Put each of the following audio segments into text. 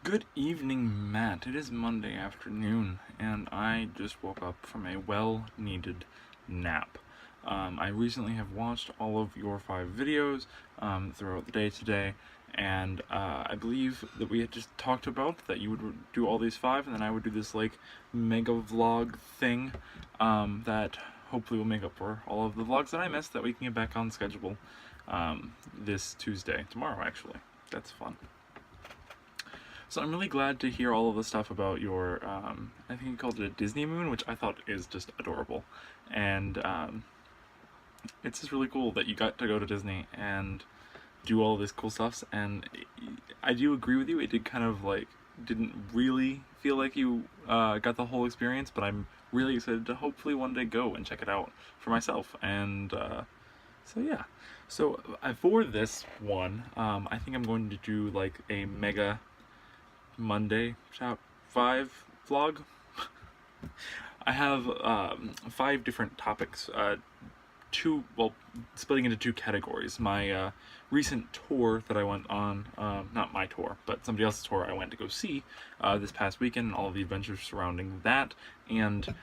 Good evening, Matt. It is Monday afternoon, and I just woke up from a well-needed nap. I recently have watched all of your 5 videos throughout the day today, and I believe that we had just talked about that you would do all these 5, and then I would do this like mega vlog thing that hopefully will make up for all of the vlogs that I missed, that we can get back on schedule this Tuesday, tomorrow actually. That's fun. So I'm really glad to hear all of the stuff about your, I think you called it a Disney moon, which I thought is just adorable. And it's just really cool that you got to go to Disney and do all of this cool stuff. And I do agree with you, it did kind of like, didn't really feel like you got the whole experience, but I'm really excited to hopefully one day go and check it out for myself. And so yeah. So for this one, I think I'm going to do like a mega Monday Top 5 vlog. I have 5 different topics, splitting into 2 categories. My recent tour that I went on, not my tour, but somebody else's tour I went to go see this past weekend, and all of the adventures surrounding that, and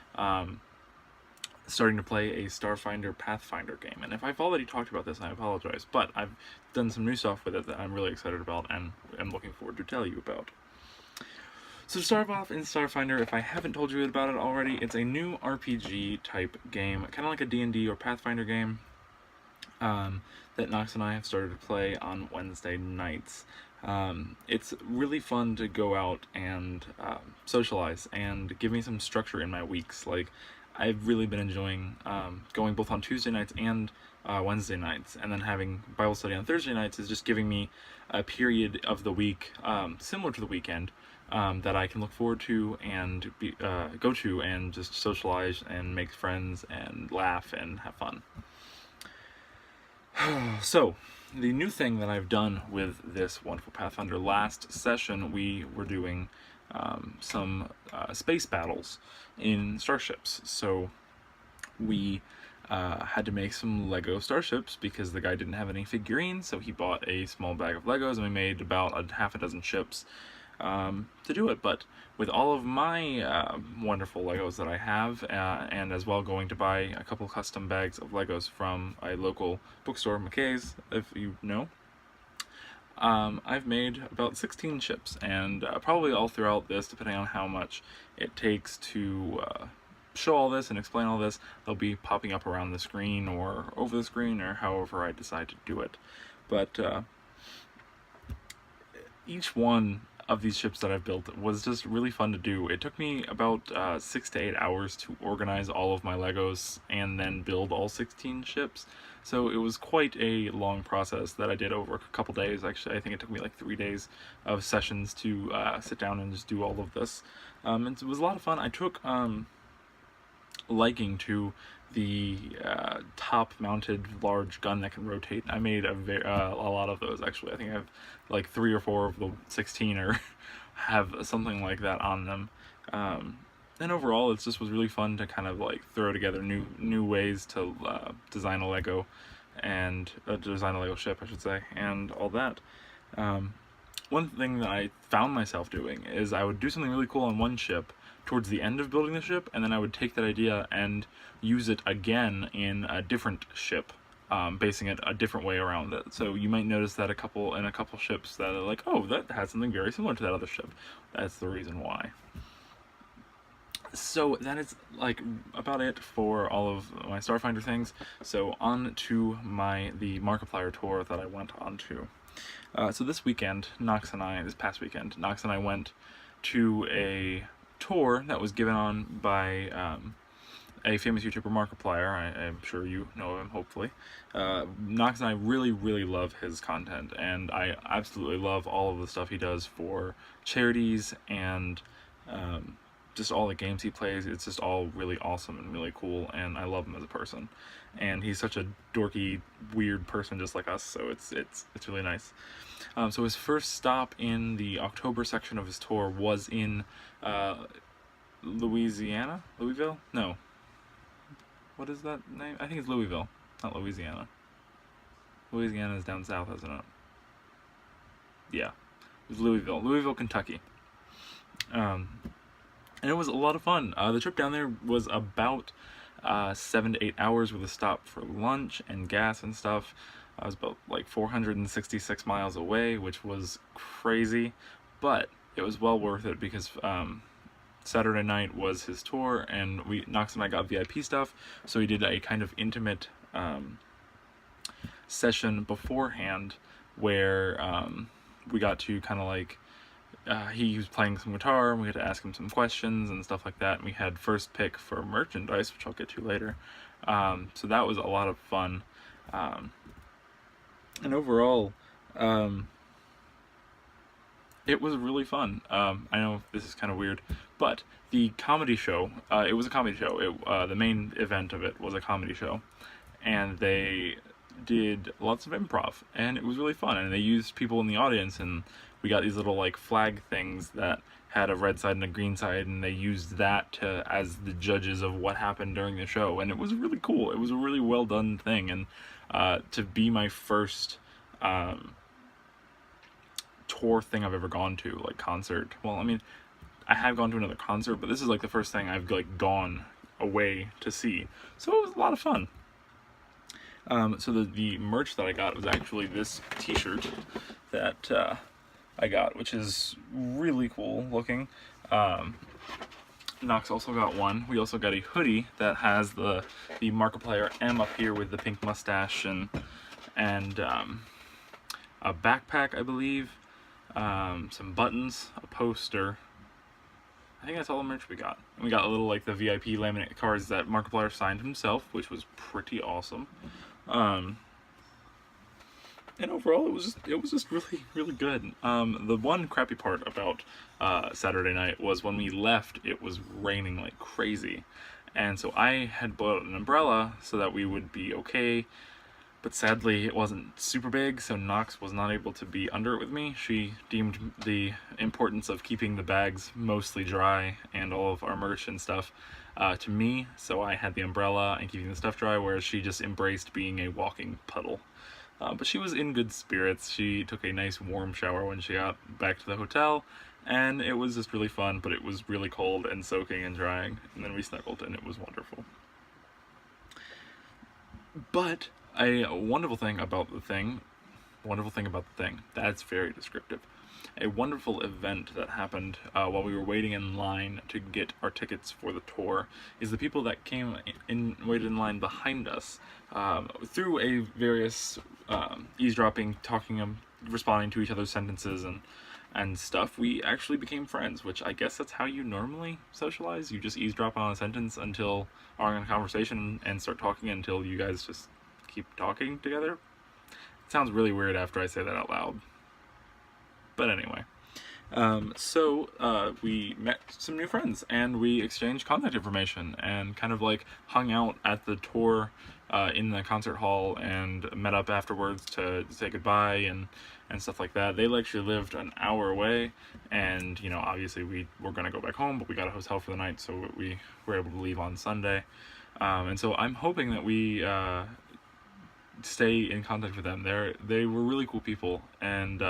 starting to play a Starfinder Pathfinder game. And if I've already talked about this, I apologize, but I've done some new stuff with it that I'm really excited about and am looking forward to tell you about. So to start off in Starfinder, if I haven't told you about it already, it's a new RPG type game, kind of like a D&D or Pathfinder game that Nox and I have started to play on Wednesday nights. It's really fun to go out and socialize and give me some structure in my weeks. Like, I've really been enjoying going both on Tuesday nights and Wednesday nights, and then having Bible study on Thursday nights is just giving me a period of the week similar to the weekend that I can look forward to and go to and just socialize and make friends and laugh and have fun. So, the new thing that I've done with this wonderful Pathfinder, last session we were doing some space battles in starships. So we had to make some Lego starships because the guy didn't have any figurines, so he bought a small bag of Legos, and we made about a half a dozen ships to do it. But with all of my wonderful Legos that I have, and as well going to buy a couple custom bags of Legos from a local bookstore, McKay's, if you know, I've made about 16 ships, and probably all throughout this, depending on how much it takes to show all this and explain all this, they'll be popping up around the screen or over the screen or however I decide to do it. But each one of these ships that I've built was just really fun to do. It took me about 6 to 8 hours to organize all of my Legos and then build all 16 ships. So it was quite a long process that I did over a couple days. Actually, I think it took me like 3 days of sessions to sit down and just do all of this. And it was a lot of fun. I took liking to the top-mounted large gun that can rotate. I made a lot of those, actually. I think I have like 3 or 4 of the 16 or have something like that on them. And overall, it just was really fun to kind of like throw together new ways to design a Lego and design a Lego ship, I should say, and all that. One thing that I found myself doing is I would do something really cool on one ship towards the end of building the ship, and then I would take that idea and use it again in a different ship, basing it a different way around it. So you might notice that in a couple ships that are like, oh, that has something very similar to that other ship. That's the reason why. So that is like about it for all of my Starfinder things. So on to the Markiplier tour that I went on to. So this past weekend, Nox and I went to a tour that was given on by a famous YouTuber, Markiplier. I'm sure you know of him, hopefully. Nox and I really, really love his content, and I absolutely love all of the stuff he does for charities and just all the games he plays. It's just all really awesome and really cool, and I love him as a person. And he's such a dorky, weird person just like us, so it's really nice. So his first stop in the October section of his tour was in Louisville? No. What is that name? I think it's Louisville, not Louisiana. Louisiana is down south, isn't it? Yeah. was Louisville, Kentucky. And it was a lot of fun. The trip down there was about 7 to 8 hours with a stop for lunch and gas and stuff. I was about like 466 miles away, which was crazy, but it was well worth it because Saturday night was his tour, and Knox and I got VIP stuff, so we did a kind of intimate session beforehand where we got to kind of like he was playing some guitar and we had to ask him some questions and stuff like that, and we had first pick for merchandise, which I'll get to later. So that was a lot of fun, and overall it was really fun. I know this is kind of weird, but the comedy show, it was a comedy show. The main event of it was a comedy show, and they did lots of improv, and it was really fun, and they used people in the audience, and we got these little like flag things that had a red side and a green side, and they used that as the judges of what happened during the show, and it was really cool. It was a really well done thing, and to be my first tour thing I've ever gone to, like concert. Well, I mean, I have gone to another concert, but this is like the first thing I've like gone away to see, so it was a lot of fun. So the merch that I got was actually this t-shirt that I got, which is really cool looking. Knox also got one. We also got a hoodie that has the Markiplier M up here with the pink mustache, and a backpack, I believe, some buttons, a poster. I think that's all the merch we got. And we got a little like the VIP laminate cards that Markiplier signed himself, which was pretty awesome. And overall, it was just really, really good. The one crappy part about Saturday night was when we left, it was raining like crazy, and so I had bought an umbrella so that we would be okay. But sadly, it wasn't super big, so Knox was not able to be under it with me. She deemed the importance of keeping the bags mostly dry and all of our merch and stuff to me, so I had the umbrella and keeping the stuff dry, whereas she just embraced being a walking puddle. But she was in good spirits. She took a nice warm shower when she got back to the hotel, and it was just really fun, but it was really cold and soaking and drying, and then we snuggled, and it was wonderful. But a wonderful thing about the thing, that's very descriptive. A wonderful event that happened while we were waiting in line to get our tickets for the tour is the people that waited in line behind us, through a various eavesdropping, talking, responding to each other's sentences and stuff, we actually became friends, which I guess that's how you normally socialize. You just eavesdrop on a sentence or on a conversation and start talking until you guys just keep talking together. It sounds really weird after I say that out loud. But anyway, so we met some new friends, and we exchanged contact information and kind of like hung out at the tour in the concert hall and met up afterwards to say goodbye and stuff like that. They actually lived an hour away, and you know, obviously we were going to go back home, but we got a hotel for the night, so we were able to leave on Sunday. And so I'm hoping that we stay in contact with them. They were really cool people, and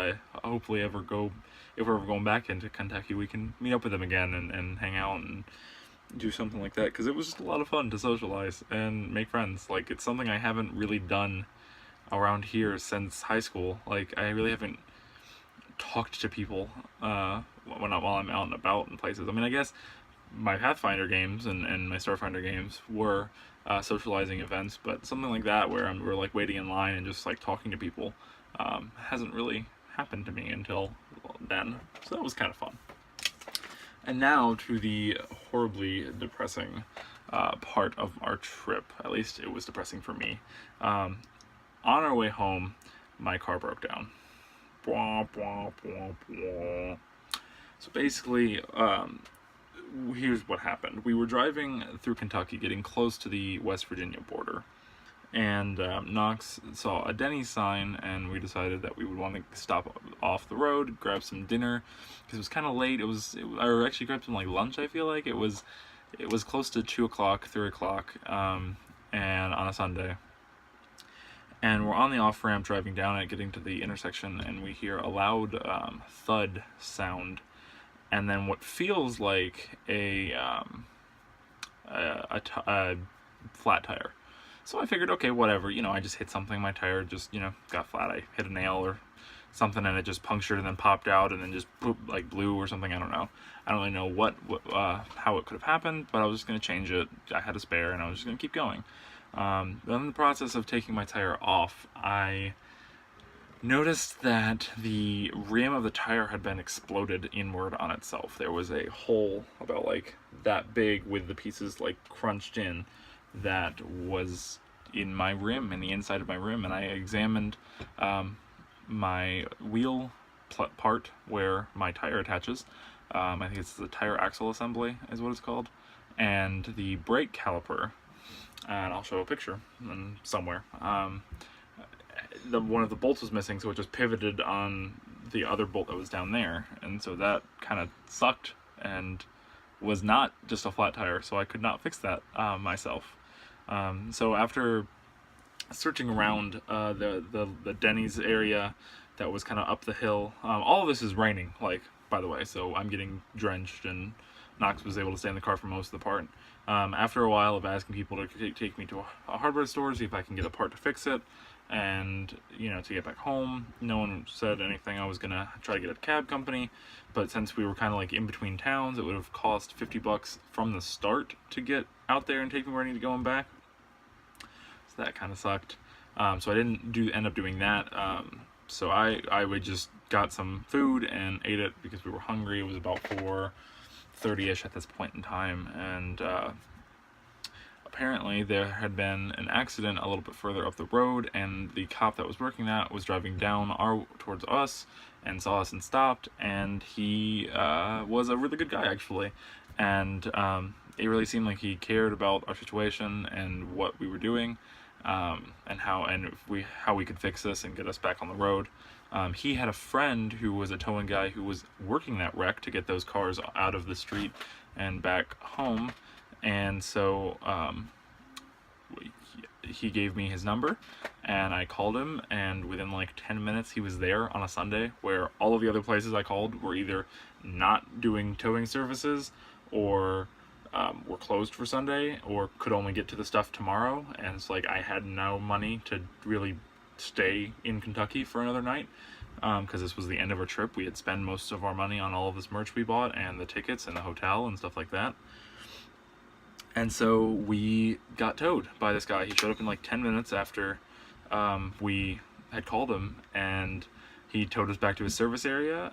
hopefully if we're ever going back into Kentucky, we can meet up with them again and hang out and do something like that, because it was just a lot of fun to socialize and make friends. Like, it's something I haven't really done around here since high school. Like, I really haven't talked to people while I'm out and about in places. I mean, I guess my Pathfinder games and my Starfinder games were socializing events, but something like that where we're like waiting in line and just like talking to people hasn't really happened to me until then, so that was kind of fun. And now to the horribly depressing part of our trip. At least it was depressing for me. On our way home, my car broke down. So basically, here's what happened. We were driving through Kentucky, getting close to the West Virginia border, and Knox saw a Denny's sign, and we decided that we would want to stop off the road, grab some dinner, because it was kind of late. Or actually grabbed some like lunch. I feel like it was close to 2 o'clock, 3 o'clock, and on a Sunday. And we're on the off-ramp driving down it, getting to the intersection, and we hear a loud thud sound, and then what feels like a flat tire. So I figured, okay, whatever, I just hit something, my tire just, got flat. I hit a nail or something and it just punctured and then popped out and then just like blew or something. I don't know. I don't really know how it could have happened, but I was just going to change it. I had a spare and I was just going to keep going. Then in the process of taking my tire off, I noticed that the rim of the tire had been exploded inward on itself. There was a hole about like that big with the pieces like crunched in that was in my rim, in the inside of my rim, and I examined my wheel part where my tire attaches. I think it's the tire axle assembly is what it's called, and the brake caliper, and I'll show a picture somewhere. One of the bolts was missing, so it just pivoted on the other bolt that was down there, and so that kind of sucked and was not just a flat tire, so I could not fix that myself. So after searching around the Denny's area that was kind of up the hill, all of this is raining, like, by the way, so I'm getting drenched, and Knox was able to stay in the car for most of the part. After a while of asking people to take me to a hardware store, see if I can get a part to fix it, and to get back home, no one said anything. I was gonna try to get a cab company, but since we were kind of like in between towns, it would have cost $50 from the start to get out there and take me where I need to go and back. So that kind of sucked. So I didn't end up doing that. So I would just got some food and ate it because we were hungry. It was about 4:30ish at this point in time, and apparently there had been an accident a little bit further up the road, and the cop that was working that was driving down towards us and saw us and stopped, and he was a really good guy, actually, and it really seemed like he cared about our situation and what we were doing, and how we could fix this and get us back on the road. He had a friend who was a towing guy who was working that wreck to get those cars out of the street and back home, and so he gave me his number, and I called him, and within like 10 minutes he was there on a Sunday, where all of the other places I called were either not doing towing services, or were closed for Sunday, or could only get to the stuff tomorrow. And it's like I had no money to really stay in Kentucky for another night, because this was the end of our trip. We had spent most of our money on all of this merch we bought and the tickets and the hotel and stuff like that. And so we got towed by this guy. He showed up in like 10 minutes after we had called him, and he towed us back to his service area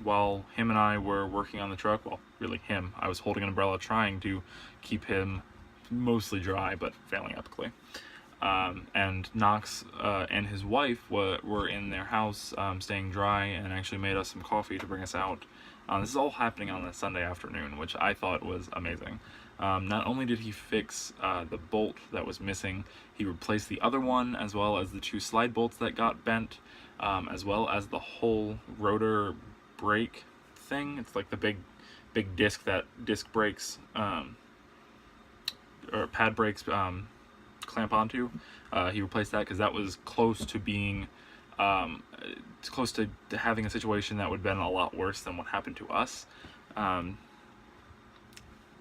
while him and I were working on the truck. Well, really him. I was holding an umbrella trying to keep him mostly dry, but failing epically. And Knox and his wife were in their house staying dry, and actually made us some coffee to bring us out. This is all happening on a Sunday afternoon, which I thought was amazing. Not only did he fix the bolt that was missing, he replaced the other one, as well as the 2 slide bolts that got bent, as well as the whole rotor brake thing. It's like the big disc that disc brakes, or pad brakes clamp onto. He replaced that because that was close to being close to having a situation that would have been a lot worse than what happened to us.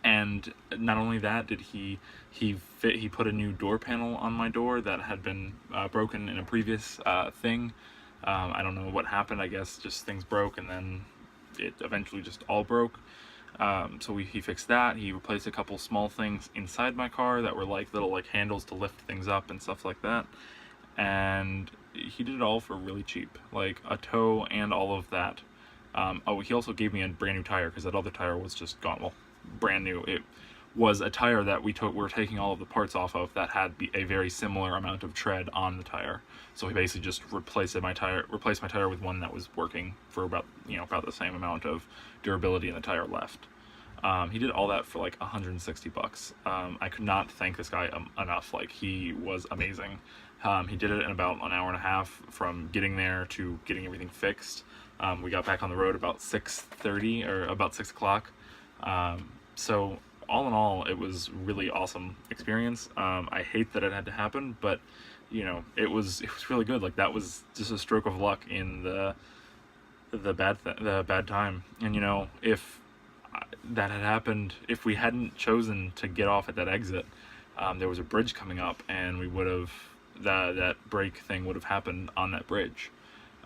And not only that, did he put a new door panel on my door that had been broken in a previous thing. I don't know what happened. I guess just things broke, and then it eventually just all broke. So he fixed that. He replaced a couple small things inside my car that were like little like handles to lift things up and stuff like that. And he did it all for really cheap, like a tow and all of that. Oh, he also gave me a brand new tire because that other tire was just gone. Well, brand new. It was a tire that we were taking all of the parts off of that had a very similar amount of tread on the tire. So he basically just replaced my tire with one that was working for about the same amount of durability, and the tire left. He did all that for like $160. I could not thank this guy enough. Like, he was amazing. He did it in about an hour and a half from getting there to getting everything fixed. We got back on the road about 6:30 or about 6 o'clock. So all in all, it was really awesome experience. I hate that it had to happen, but you know, it was really good. Like, that was just a stroke of luck in the bad time. And you know, if that had happened, if we hadn't chosen to get off at that exit, there was a bridge coming up, and we would have that break thing would have happened on that bridge.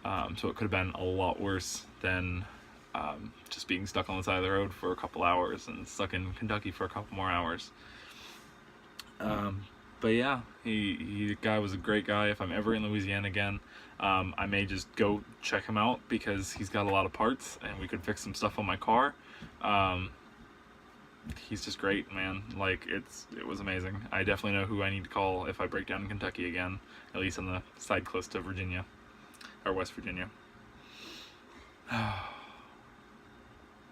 So it could have been a lot worse than just being stuck on the side of the road for a couple hours and stuck in Kentucky for a couple more hours. But yeah, the guy was a great guy. If I'm ever in Louisiana again, I may just go check him out because he's got a lot of parts and we could fix some stuff on my car. He's just great, man. Like, it was amazing. I definitely know who I need to call if I break down in Kentucky again, at least on the side close to Virginia, or West Virginia.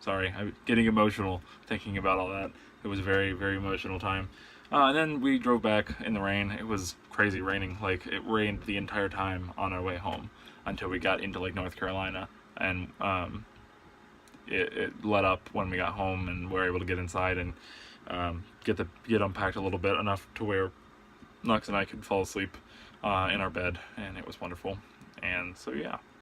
Sorry, I'm getting emotional thinking about all that. It was a very, very emotional time. And then we drove back in the rain. It was crazy raining. Like, it rained the entire time on our way home until we got into, like, North Carolina. And it let up when we got home, and we were able to get inside and get unpacked a little bit, enough to where Knox and I could fall asleep in our bed, and it was wonderful. And so, yeah.